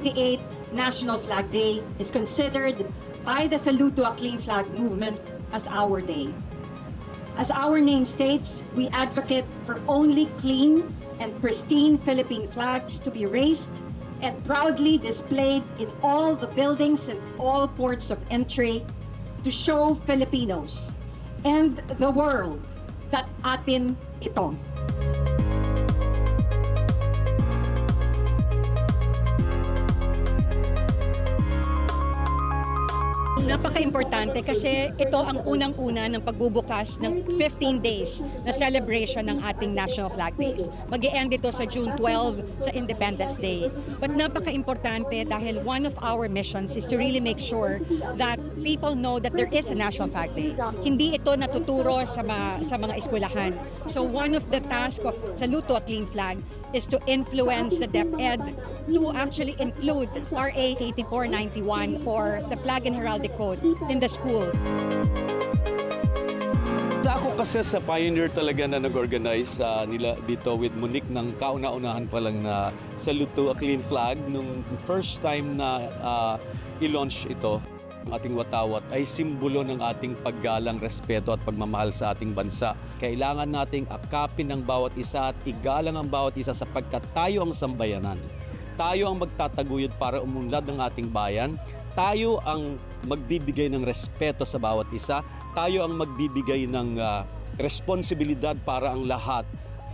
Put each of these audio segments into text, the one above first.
28th National Flag Day is considered by the Salute to a Clean Flag movement as our day. As our name states, we advocate for only clean and pristine Philippine flags to be raised and proudly displayed in all the buildings and all ports of entry to show Filipinos and the world that atin ito. Napaka-importante kasi ito ang unang-una ng pagbubukas ng 15 days na celebration ng ating National Flag Days. Mag-e-end ito sa June 12 sa Independence Day. But napaka-importante dahil one of our missions is to really make sure that people know that there is a National Flag Day. Hindi ito natuturo sa mga eskwelahan. So one of the tasks of Salute to a Clean Flag is to influence the DepEd to actually include RA 8491 or the Flag and Heraldic Code in the school. Ako kasi sa pioneer talaga na nag-organize nila dito with Monique ng kauna-unahan pa lang na Salute to a Clean Flag nung first time na i-launch ito. Ang ating watawat ay simbolo ng ating paggalang, respeto at pagmamahal sa ating bansa. Kailangan nating akapin ang bawat isa at igalang ang bawat isa sapagkat tayo ang sambayanan. Tayo ang magtataguyod para umunlad ng ating bayan. Tayo ang magbibigay ng respeto sa bawat isa. Tayo ang magbibigay ng responsibilidad para ang lahat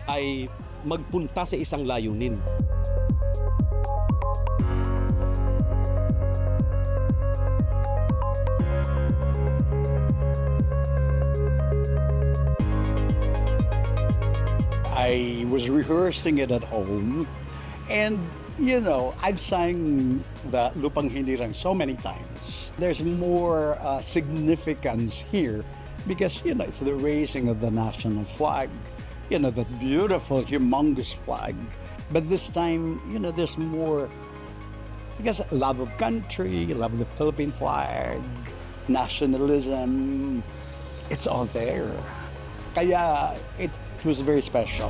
ay magpunta sa isang layunin. I was rehearsing it at home, and you know, I've sang the Lupang Hinirang so many times. There's more significance here because, you know, it's the raising of the national flag, you know, that beautiful, humongous flag. But this time, you know, there's more, I guess, love of country, love of the Philippine flag, nationalism. It's all there. Kaya it was very special.